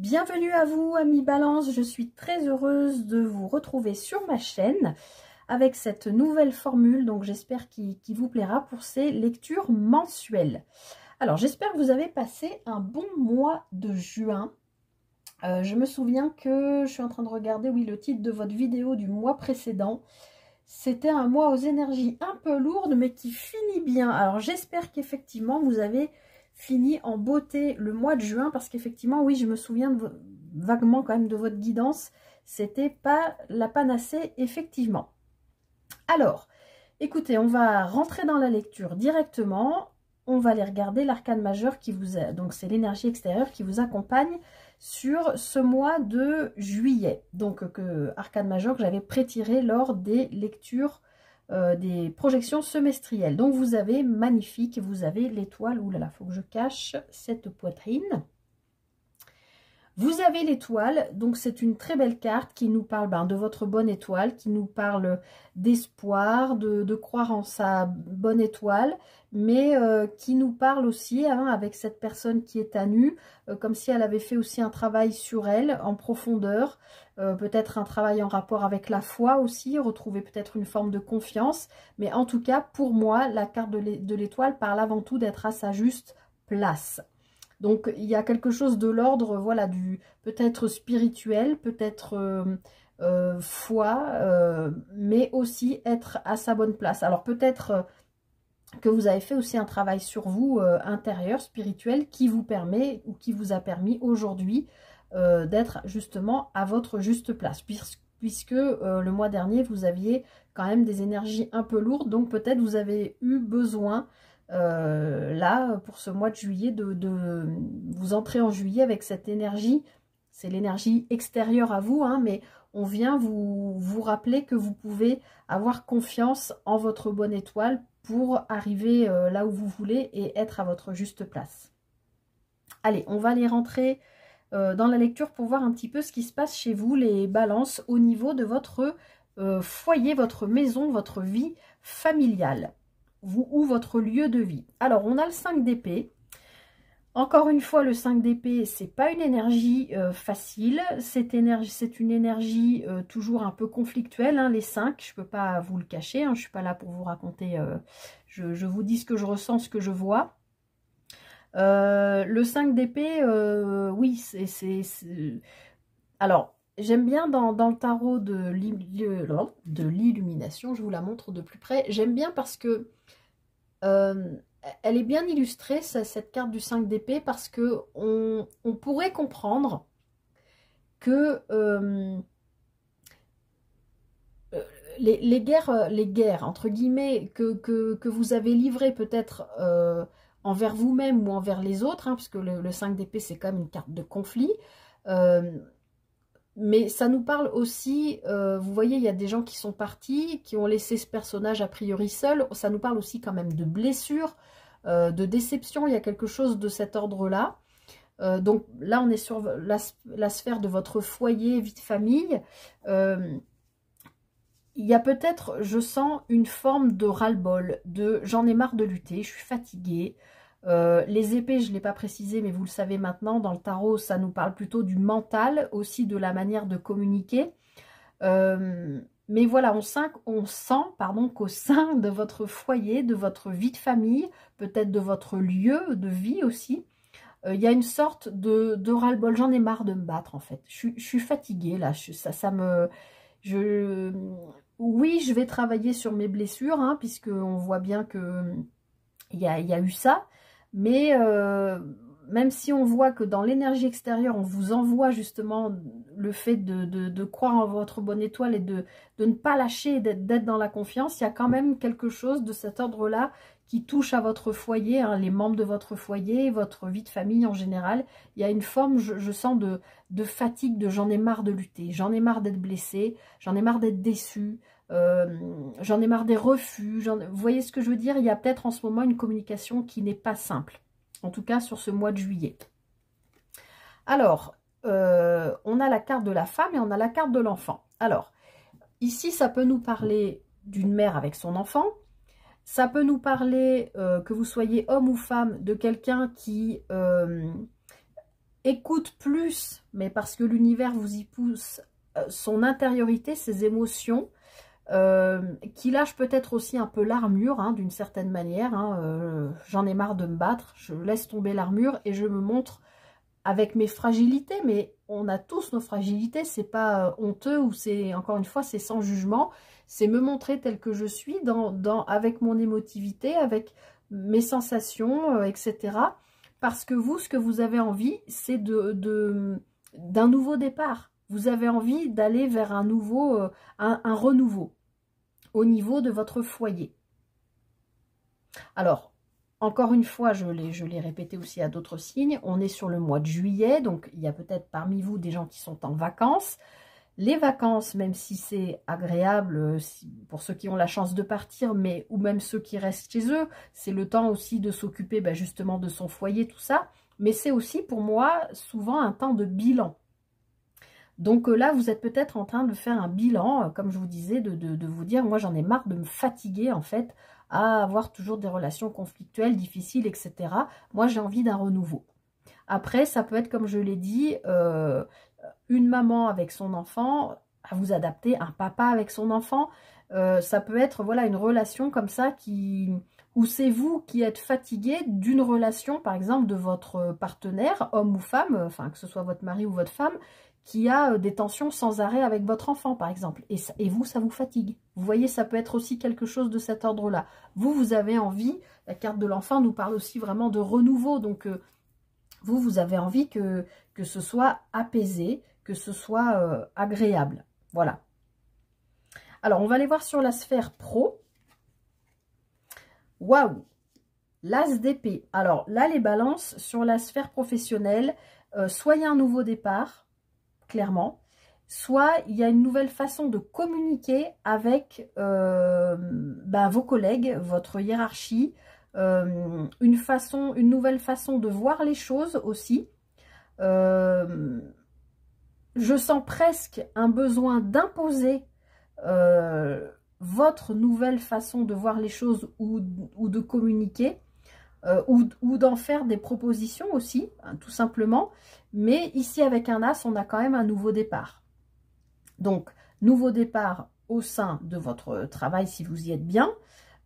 Bienvenue à vous, amis Balance. Je suis très heureuse de vous retrouver sur ma chaîne avec cette nouvelle formule. Donc, j'espère qu'il vous plaira pour ces lectures mensuelles. Alors, j'espère que vous avez passé un bon mois de juin. Je me souviens que je suis en train de regarder, oui, le titre de votre vidéo du mois précédent. C'était un mois aux énergies un peu lourdes, mais qui finit bien. Alors, j'espère qu'effectivement, vous avez fini en beauté le mois de juin, parce qu'effectivement, oui, je me souviens vaguement quand même de votre guidance. C'était pas la panacée, effectivement. Alors, écoutez, on va rentrer dans la lecture directement. On va aller regarder l'arcane majeur qui vous a, donc c'est l'énergie extérieure qui vous accompagne sur ce mois de juillet. Donc, arcane majeur que j'avais prétiré lors des lectures, des projections semestrielles. Donc, vous avez magnifique, vous avez l'étoile. Ouh là là, faut que je cache cette poitrine. Vous avez l'étoile, donc c'est une très belle carte qui nous parle de votre bonne étoile, qui nous parle d'espoir, de croire en sa bonne étoile, mais qui nous parle aussi avec cette personne qui est à nu, comme si elle avait fait aussi un travail sur elle en profondeur, peut-être un travail en rapport avec la foi aussi, retrouver peut-être une forme de confiance, mais en tout cas pour moi la carte de l'étoile parle avant tout d'être à sa juste place. Donc, il y a quelque chose de l'ordre, voilà, du peut-être spirituel, peut-être foi, mais aussi être à sa bonne place. Alors, peut-être que vous avez fait aussi un travail sur vous intérieur, spirituel, qui vous permet ou qui vous a permis aujourd'hui d'être justement à votre juste place. Puisque le mois dernier, vous aviez quand même des énergies un peu lourdes, donc peut-être vous avez eu besoin là, pour ce mois de juillet, de vous entrer en juillet avec cette énergie. C'est l'énergie extérieure à vous, mais on vient vous rappeler que vous pouvez avoir confiance en votre bonne étoile pour arriver là où vous voulez et être à votre juste place. Allez, on va aller rentrer dans la lecture pour voir un petit peu ce qui se passe chez vous, les balances, au niveau de votre foyer, votre maison, votre vie familiale. Ou votre lieu de vie. Alors, on a le 5 d'épée. Encore une fois, le 5 d'épée, c'est pas une énergie facile. C'est une énergie toujours un peu conflictuelle. Les 5, je peux pas vous le cacher. Je suis pas là pour vous raconter. Je vous dis ce que je ressens, ce que je vois. Le 5 d'épée, oui, alors, j'aime bien dans le tarot de l'illumination, je vous la montre de plus près. J'aime bien parce que elle est bien illustrée, cette carte du 5 d'épée, parce que on pourrait comprendre que les guerres, entre guillemets, que vous avez livrées peut-être envers vous-même ou envers les autres, parce que le 5 d'épée, c'est quand même une carte de conflit. Mais ça nous parle aussi, vous voyez, il y a des gens qui sont partis, qui ont laissé ce personnage a priori seul. Ça nous parle aussi quand même de blessures, de déception. Il y a quelque chose de cet ordre-là. Donc là, on est sur la sphère de votre foyer, vie de famille. Il y a peut-être, je sens, une forme de ras-le-bol, de j'en ai marre de lutter, je suis fatiguée. Les épées, je ne l'ai pas précisé, mais vous le savez maintenant, dans le tarot, ça nous parle plutôt du mental, aussi de la manière de communiquer. Mais voilà, on sent qu'au sein de votre foyer, de votre vie de famille, peut-être de votre lieu de vie aussi, il y a une sorte de ras-le-bol. J'en ai marre de me battre, en fait. Je suis fatiguée, là. Oui, je vais travailler sur mes blessures, puisqu'on voit bien que il y a eu ça. Mais même si on voit que dans l'énergie extérieure, on vous envoie justement le fait de croire en votre bonne étoile et de ne pas lâcher, d'être dans la confiance, il y a quand même quelque chose de cet ordre-là qui touche à votre foyer, les membres de votre foyer, votre vie de famille en général. Il y a une forme, je sens, de fatigue, de j'en ai marre de lutter, j'en ai marre d'être blessée, j'en ai marre d'être déçue. J'en ai marre des refus, vous voyez ce que je veux dire? Il y a peut-être en ce moment une communication qui n'est pas simple, en tout cas sur ce mois de juillet. Alors, on a la carte de la femme et on a la carte de l'enfant. Alors, ici, ça peut nous parler d'une mère avec son enfant, ça peut nous parler, que vous soyez homme ou femme, de quelqu'un qui écoute plus, mais parce que l'univers vous y pousse, son intériorité, ses émotions, qui lâche peut-être aussi un peu l'armure, hein, d'une certaine manière. Hein, j'en ai marre de me battre, je laisse tomber l'armure et je me montre avec mes fragilités, mais on a tous nos fragilités, c'est pas honteux ou c'est, encore une fois, c'est sans jugement, c'est me montrer tel que je suis avec mon émotivité, avec mes sensations, etc. Parce que vous, ce que vous avez envie, c'est d'un nouveau départ. Vous avez envie d'aller vers un nouveau, un renouveau au niveau de votre foyer. Alors, encore une fois, je l'ai répété aussi à d'autres signes, on est sur le mois de juillet, donc il y a peut-être parmi vous des gens qui sont en vacances. Les vacances, même si c'est agréable pour ceux qui ont la chance de partir, mais ou même ceux qui restent chez eux, c'est le temps aussi de s'occuper justement de son foyer, tout ça. Mais c'est aussi pour moi souvent un temps de bilan. Donc là, vous êtes peut-être en train de faire un bilan, comme je vous disais, de vous dire, moi j'en ai marre de me fatiguer en fait, à avoir toujours des relations conflictuelles, difficiles, etc. Moi j'ai envie d'un renouveau. Après, ça peut être, comme je l'ai dit, une maman avec son enfant, à vous adapter, un papa avec son enfant. Ça peut être voilà une relation comme ça où c'est vous qui êtes fatigué d'une relation, par exemple, de votre partenaire, homme ou femme, enfin que ce soit votre mari ou votre femme, qui a des tensions sans arrêt avec votre enfant, par exemple. Et vous, ça vous fatigue. Vous voyez, ça peut être aussi quelque chose de cet ordre-là. Vous avez envie, la carte de l'enfant nous parle aussi vraiment de renouveau. Donc, vous avez envie que ce soit apaisé, que ce soit agréable. Voilà. Alors, on va aller voir sur la sphère pro. Waouh! L'as d'épée. Alors, là, les balances sur la sphère professionnelle, soit il y a un nouveau départ, clairement, soit il y a une nouvelle façon de communiquer avec vos collègues, votre hiérarchie, une nouvelle façon de voir les choses aussi. Je sens presque un besoin d'imposer votre nouvelle façon de voir les choses ou de communiquer. Ou d'en faire des propositions aussi, hein, tout simplement. Mais ici, avec un as, on a quand même un nouveau départ. Donc, nouveau départ au sein de votre travail, si vous y êtes bien,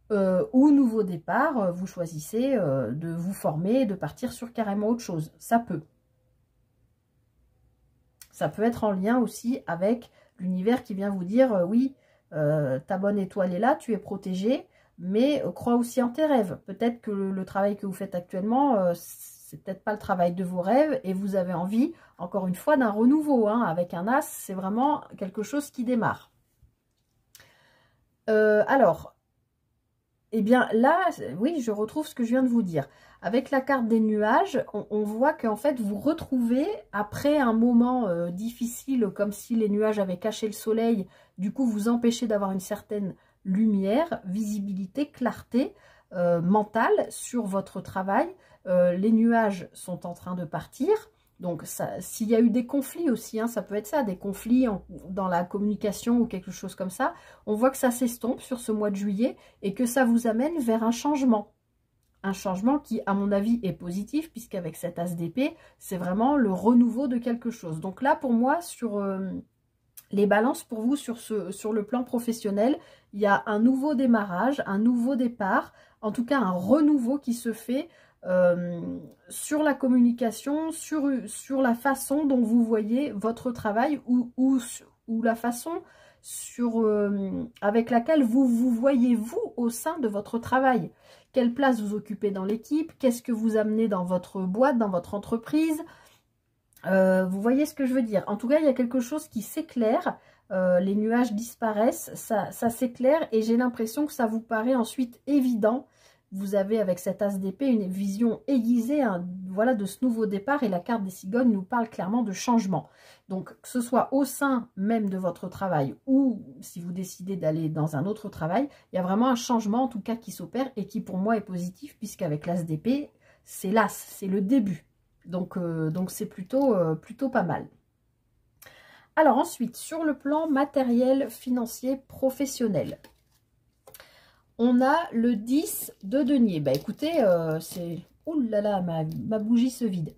ou nouveau départ, vous choisissez de vous former et de partir sur carrément autre chose. Ça peut. Ça peut être en lien aussi avec l'univers qui vient vous dire, oui, ta bonne étoile est là, tu es protégé, mais crois aussi en tes rêves. Peut-être que le travail que vous faites actuellement, c'est peut-être pas le travail de vos rêves et vous avez envie, encore une fois, d'un renouveau. Hein. Avec un as, c'est vraiment quelque chose qui démarre. Alors, eh bien là, oui, je retrouve ce que je viens de vous dire. Avec la carte des nuages, on voit qu'en fait, vous retrouvez, après un moment difficile, comme si les nuages avaient caché le soleil, du coup, vous empêchez d'avoir une certaine lumière, visibilité, clarté mentale sur votre travail. Les nuages sont en train de partir. Donc, s'il y a eu des conflits aussi, hein, ça peut être ça, des conflits dans la communication ou quelque chose comme ça, on voit que ça s'estompe sur ce mois de juillet et que ça vous amène vers un changement. Un changement qui, à mon avis, est positif, puisqu'avec cet as d'épée, c'est vraiment le renouveau de quelque chose. Donc là, pour moi, sur les balances, pour vous, sur le plan professionnel, il y a un nouveau démarrage, un nouveau départ, en tout cas un renouveau qui se fait sur la communication, sur la façon dont vous voyez votre travail ou la façon avec laquelle vous voyez vous au sein de votre travail. Quelle place vous occupez dans l'équipe? Qu'est-ce que vous amenez dans votre boîte, dans votre entreprise? Vous voyez ce que je veux dire? En tout cas, il y a quelque chose qui s'éclaire. Les nuages disparaissent, ça s'éclaire et j'ai l'impression que ça vous paraît ensuite évident. Vous avez avec cet as d'épée une vision aiguisée, hein, voilà, de ce nouveau départ, et la carte des cigognes nous parle clairement de changement. Donc, que ce soit au sein même de votre travail ou si vous décidez d'aller dans un autre travail, il y a vraiment un changement en tout cas qui s'opère et qui pour moi est positif, puisqu'avec l'as d'épée, c'est l'as, c'est le début. Donc c'est plutôt pas mal. Alors ensuite, sur le plan matériel, financier, professionnel, on a le 10 de denier. Bah écoutez, c'est... Ouh là là, ma bougie se vide.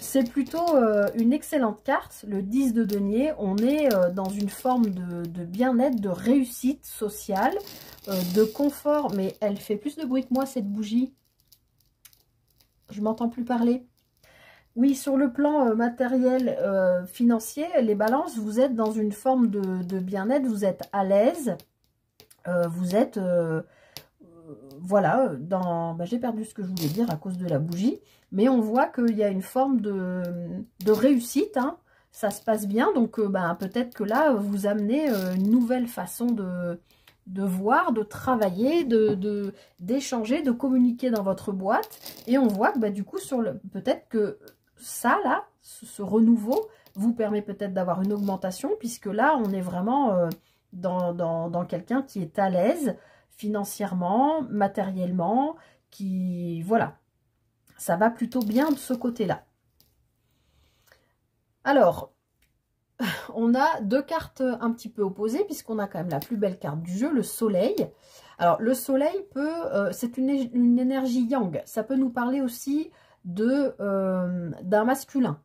c'est plutôt une excellente carte, le 10 de denier. On est dans une forme de bien-être, de réussite sociale, de confort. Mais elle fait plus de bruit que moi, cette bougie. Je m'entends plus parler. Oui, sur le plan matériel, financier, les balances, vous êtes dans une forme de bien-être, vous êtes à l'aise, vous êtes, voilà, j'ai perdu ce que je voulais dire à cause de la bougie, mais on voit qu'il y a une forme de réussite, hein, ça se passe bien, donc peut-être que là, vous amenez une nouvelle façon de voir, de travailler, d'échanger, de communiquer dans votre boîte, et on voit que du coup, peut-être que ça, là, ce renouveau, vous permet peut-être d'avoir une augmentation, puisque là, on est vraiment dans quelqu'un qui est à l'aise financièrement, matériellement, qui, voilà, ça va plutôt bien de ce côté-là. Alors, on a deux cartes un petit peu opposées, puisqu'on a quand même la plus belle carte du jeu, le soleil. Alors, le soleil c'est une énergie yang, ça peut nous parler aussi d'un masculin,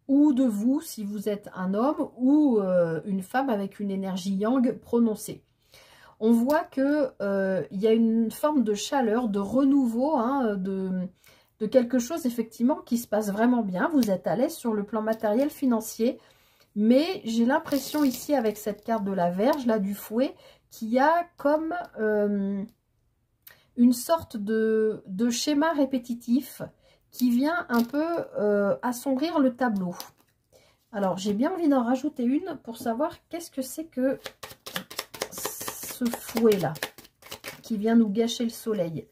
ou de vous si vous êtes un homme ou une femme avec une énergie yang prononcée. On voit que il y a une forme de chaleur, de renouveau, hein, de quelque chose effectivement qui se passe vraiment bien. Vous êtes à l'aise sur le plan matériel, financier, mais j'ai l'impression ici avec cette carte de la Vierge, là du fouet, qu'il y a comme une sorte de schéma répétitif qui vient un peu assombrir le tableau. Alors, j'ai bien envie d'en rajouter une pour savoir qu'est-ce que c'est que ce fouet-là qui vient nous gâcher le soleil.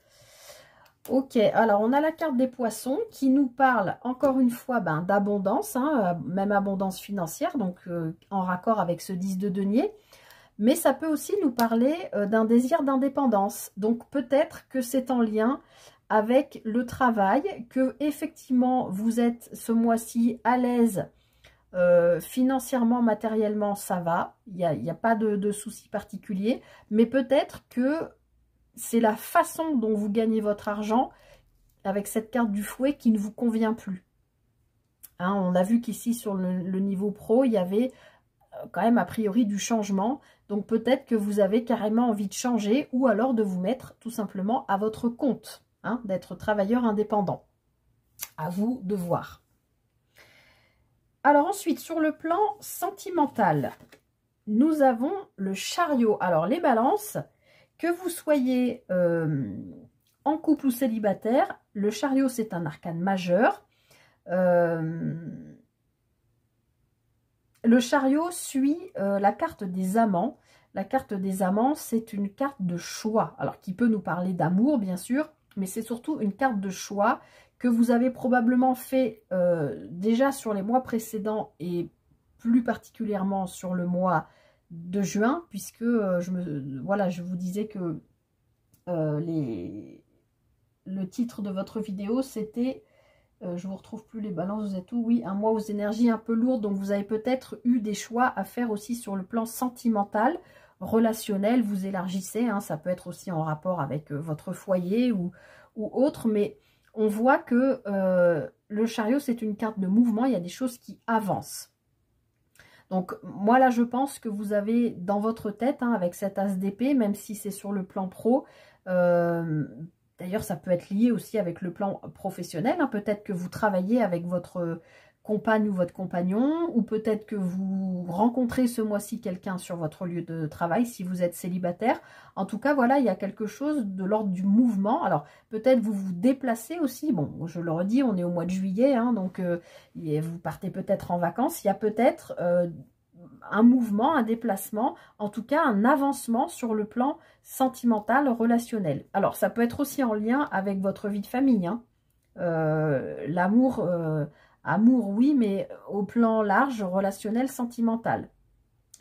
Ok, alors on a la carte des poissons qui nous parle encore une fois d'abondance, hein, même abondance financière, donc en raccord avec ce 10 de denier. Mais ça peut aussi nous parler d'un désir d'indépendance. Donc peut-être que c'est en lien avec le travail, que effectivement vous êtes ce mois-ci à l'aise financièrement, matériellement, ça va. Il n'y a pas de soucis particuliers. Mais peut-être que c'est la façon dont vous gagnez votre argent avec cette carte du fouet qui ne vous convient plus. Hein, on a vu qu'ici sur le niveau pro, il y avait quand même a priori du changement. Donc peut-être que vous avez carrément envie de changer ou alors de vous mettre tout simplement à votre compte, hein, d'être travailleur indépendant. À vous de voir. Alors ensuite, sur le plan sentimental, nous avons le chariot. Alors les balances, que vous soyez en couple ou célibataire, le chariot c'est un arcane majeur. Le chariot suit la carte des amants. La carte des amants, c'est une carte de choix. Alors, qui peut nous parler d'amour, bien sûr, mais c'est surtout une carte de choix que vous avez probablement fait déjà sur les mois précédents et plus particulièrement sur le mois de juin, puisque je vous disais que le titre de votre vidéo, c'était... je vous retrouve plus les balances, vous êtes où? Oui, un mois aux énergies un peu lourdes, donc vous avez peut-être eu des choix à faire aussi sur le plan sentimental, relationnel, vous élargissez, hein, ça peut être aussi en rapport avec votre foyer ou autre, mais on voit que le chariot c'est une carte de mouvement, il y a des choses qui avancent. Donc moi là je pense que vous avez dans votre tête, hein, avec cet as d'épée, même si c'est sur le plan pro, d'ailleurs, ça peut être lié aussi avec le plan professionnel. Hein. Peut-être que vous travaillez avec votre compagne ou votre compagnon, ou peut-être que vous rencontrez ce mois-ci quelqu'un sur votre lieu de travail, si vous êtes célibataire. En tout cas, voilà, il y a quelque chose de l'ordre du mouvement. Alors, peut-être vous vous déplacez aussi. Bon, je le redis, on est au mois de juillet, hein, donc vous partez peut-être en vacances. Il y a peut-être... un mouvement, un déplacement, en tout cas un avancement sur le plan sentimental, relationnel. Alors, ça peut être aussi en lien avec votre vie de famille. Hein. L'amour, amour, oui, mais au plan large, relationnel, sentimental.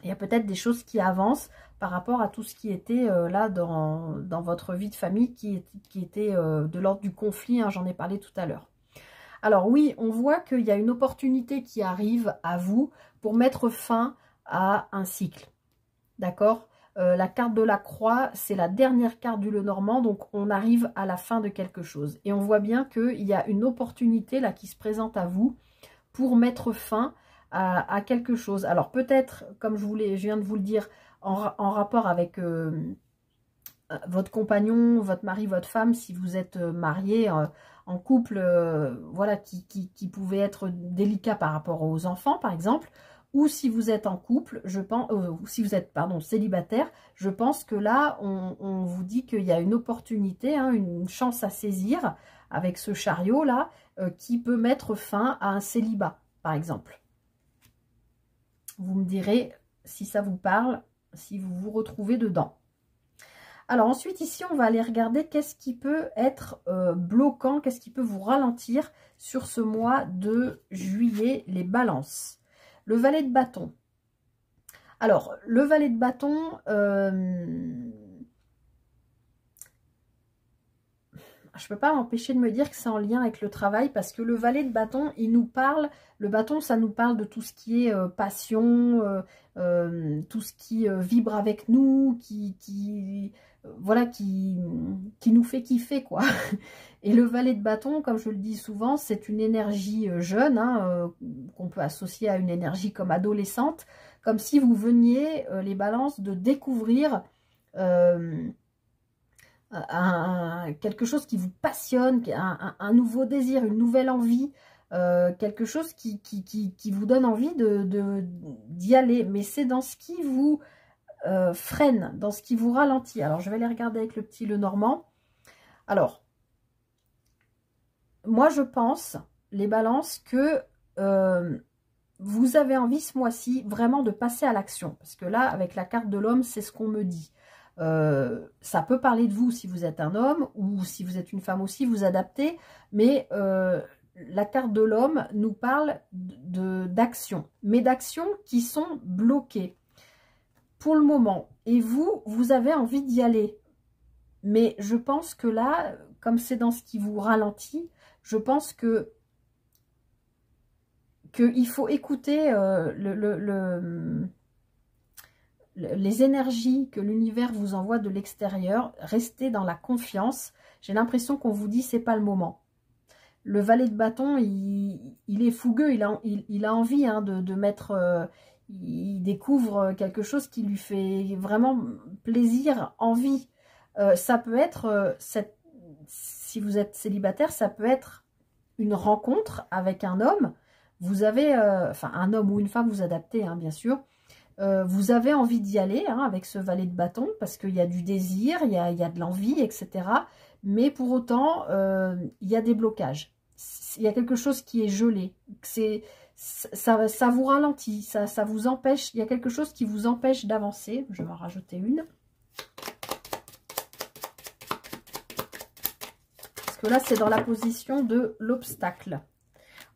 Il y a peut-être des choses qui avancent par rapport à tout ce qui était là dans votre vie de famille, qui était de l'ordre du conflit, hein, j'en ai parlé tout à l'heure. Alors oui, on voit qu'il y a une opportunité qui arrive à vous pour mettre fin à un cycle. D'accord? La carte de la croix, c'est la dernière carte du Lenormand, donc on arrive à la fin de quelque chose. Et on voit bien qu'il y a une opportunité là qui se présente à vous pour mettre fin à quelque chose. Alors peut-être, comme je viens de vous le dire, en rapport avec votre compagnon, votre mari, votre femme, si vous êtes marié, en couple, voilà, qui pouvait être délicat par rapport aux enfants, par exemple, ou si vous êtes en couple, je pense, si vous êtes, pardon, célibataire, je pense que là, on vous dit qu'il y a une opportunité, hein, une chance à saisir avec ce chariot-là, qui peut mettre fin à un célibat, par exemple. Vous me direz si ça vous parle, si vous vous retrouvez dedans. Alors ensuite, ici, on va aller regarder qu'est-ce qui peut être bloquant, qu'est-ce qui peut vous ralentir sur ce mois de juillet, les balances. Le valet de bâton. Alors, le valet de bâton, je ne peux pas m'empêcher de me dire que c'est en lien avec le travail parce que le valet de bâton, il nous parle, le bâton, ça nous parle de tout ce qui est passion, tout ce qui vibre avec nous, voilà, qui nous fait kiffer, quoi. Et le valet de bâton, comme je le dis souvent, c'est une énergie jeune, hein, qu'on peut associer à une énergie comme adolescente, comme si vous veniez, les balances, de découvrir quelque chose qui vous passionne, un nouveau désir, une nouvelle envie, quelque chose qui vous donne envie d'y aller. Mais c'est dans ce qui vous freine, dans ce qui vous ralentit. Alors, je vais aller regarder avec le petit Lenormand. Alors, moi, je pense, les balances, que vous avez envie ce mois-ci vraiment de passer à l'action. Parce que là, avec la carte de l'homme, c'est ce qu'on me dit. Ça peut parler de vous si vous êtes un homme ou si vous êtes une femme aussi, vous adaptez. Mais la carte de l'homme nous parle d'actions. Mais d'actions qui sont bloquées pour le moment. Et vous avez envie d'y aller. Mais je pense que là, comme c'est dans ce qui vous ralentit, je pense qu'il faut écouter les énergies que l'univers vous envoie de l'extérieur. Restez dans la confiance. J'ai l'impression qu'on vous dit c'est pas le moment. Le valet de bâton, il est fougueux, il a envie, hein, de mettre... il découvre quelque chose qui lui fait vraiment plaisir, envie. Ça peut être, si vous êtes célibataire, ça peut être une rencontre avec un homme. Vous avez, enfin un homme ou une femme, vous adaptez, hein, bien sûr. Vous avez envie d'y aller, hein, avec ce valet de bâton, parce qu'il y a du désir, il y a de l'envie, etc. Mais pour autant, il y a des blocages. Il y a quelque chose qui est gelé. Ça vous ralentit, ça vous empêche. Il y a quelque chose qui vous empêche d'avancer. Je vais en rajouter une. Parce que là, c'est dans la position de l'obstacle.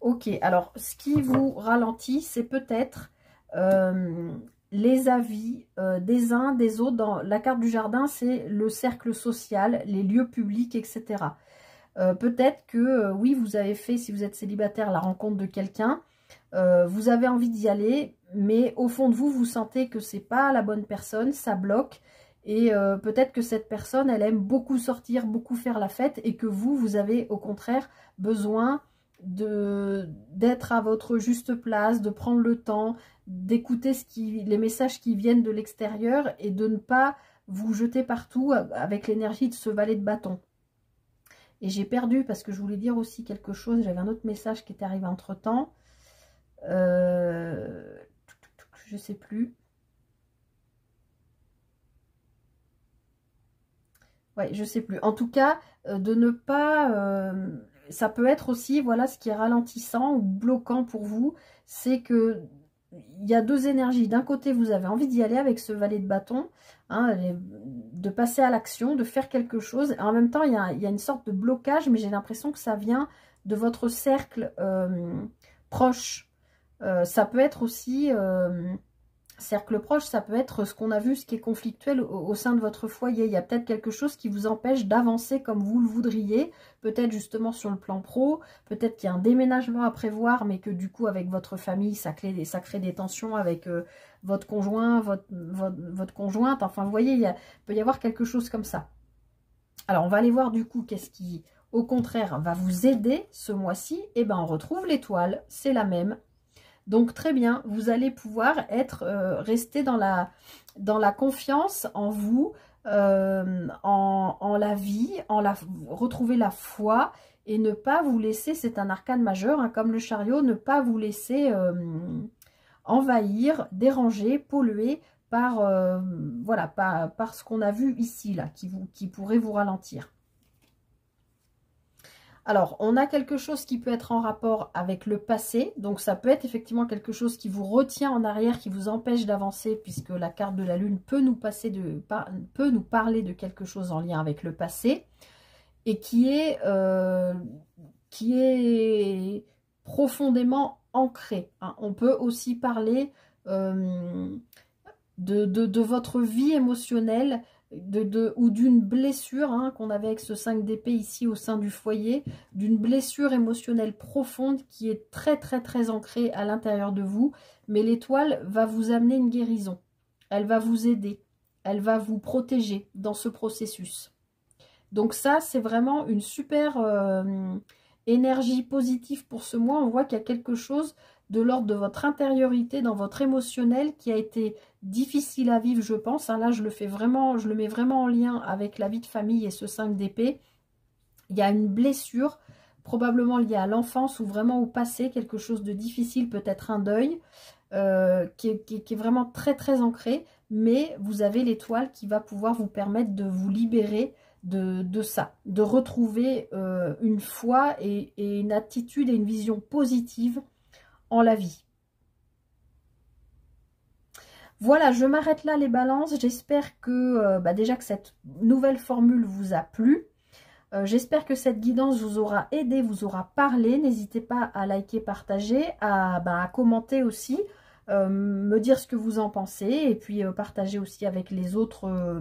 Ok, alors, ce qui vous ralentit, c'est peut-être les avis des uns, des autres. Dans la carte du jardin, c'est le cercle social, les lieux publics, etc. Peut-être que, oui, vous avez fait, si vous êtes célibataire, la rencontre de quelqu'un. Vous avez envie d'y aller, mais au fond de vous, vous sentez que c'est pas la bonne personne, ça bloque. Et peut-être que cette personne, elle aime beaucoup sortir, beaucoup faire la fête, et que vous avez au contraire besoin d'être à votre juste place, de prendre le temps, d'écouter les messages qui viennent de l'extérieur et de ne pas vous jeter partout avec l'énergie de ce valet de bâton. Et j'ai perdu, parce que je voulais dire aussi quelque chose, j'avais un autre message qui était arrivé entre-temps. Je sais plus. Ouais, je sais plus. En tout cas, de ne pas... ça peut être aussi, voilà, ce qui est ralentissant ou bloquant pour vous, c'est que il y a deux énergies. D'un côté, vous avez envie d'y aller avec ce valet de bâton, hein, de passer à l'action, de faire quelque chose. Et en même temps, il y a une sorte de blocage, mais j'ai l'impression que ça vient de votre cercle proche. Ça peut être aussi... cercle proche, ça peut être ce qu'on a vu, ce qui est conflictuel au sein de votre foyer. Il y a peut-être quelque chose qui vous empêche d'avancer comme vous le voudriez, peut-être justement sur le plan pro, peut-être qu'il y a un déménagement à prévoir, mais que du coup avec votre famille, ça crée des tensions avec votre conjoint, votre conjointe. Enfin, vous voyez, il peut y avoir quelque chose comme ça. Alors, on va aller voir du coup qu'est-ce qui au contraire, va vous aider ce mois-ci, et ben on retrouve l'étoile, c'est la même. Donc très bien, vous allez pouvoir être rester dans la confiance en vous, en la vie, retrouver la foi et ne pas vous laisser, c'est un arcane majeur, hein, comme le chariot, ne pas vous laisser envahir, déranger, polluer par, voilà, par ce qu'on a vu ici, là, qui pourrait vous ralentir. Alors, on a quelque chose qui peut être en rapport avec le passé. Donc, ça peut être effectivement quelque chose qui vous retient en arrière, qui vous empêche d'avancer, puisque la carte de la Lune peut nous parler de quelque chose en lien avec le passé. Et qui est profondément ancré. Hein. On peut aussi parler de votre vie émotionnelle, ou d'une blessure, hein, qu'on avait avec ce 5 d'épée ici au sein du foyer, d'une blessure émotionnelle profonde qui est très très très ancrée à l'intérieur de vous, mais l'étoile va vous amener une guérison, elle va vous aider, elle va vous protéger dans ce processus. Donc ça, c'est vraiment une super énergie positive pour ce mois. On voit qu'il y a quelque chose de l'ordre de votre intériorité, dans votre émotionnel, qui a été difficile à vivre, je pense. Hein, là, je le mets vraiment en lien avec la vie de famille et ce 5 d'épée. Il y a une blessure, probablement liée à l'enfance ou vraiment au passé, quelque chose de difficile, peut-être un deuil, qui est vraiment très très ancré. Mais vous avez l'étoile qui va pouvoir vous permettre de vous libérer de ça, de retrouver une foi et une attitude et une vision positive en la vie. Voilà, je m'arrête là les balances. J'espère que déjà que cette nouvelle formule vous a plu. J'espère que cette guidance vous aura aidé, vous aura parlé. N'hésitez pas à liker, partager, à commenter aussi, me dire ce que vous en pensez et puis partager aussi avec les autres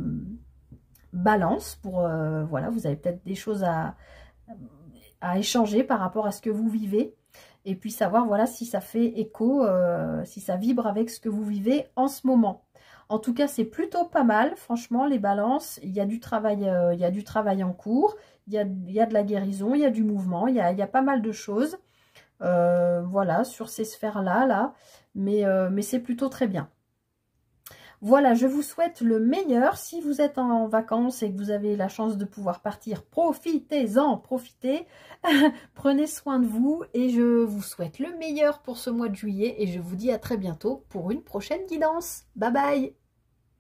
balances. Voilà, vous avez peut-être des choses à échanger par rapport à ce que vous vivez. Et puis savoir, voilà, si ça fait écho, si ça vibre avec ce que vous vivez en ce moment. En tout cas, c'est plutôt pas mal. Franchement, les balances, il y a du travail en cours. Il y a de la guérison, il y a du mouvement, il y a pas mal de choses. Voilà, sur ces sphères-là, là. Mais c'est plutôt très bien. Voilà, je vous souhaite le meilleur. Si vous êtes en vacances et que vous avez la chance de pouvoir partir, profitez-en, profitez. Prenez soin de vous et je vous souhaite le meilleur pour ce mois de juillet. Et je vous dis à très bientôt pour une prochaine guidance. Bye bye!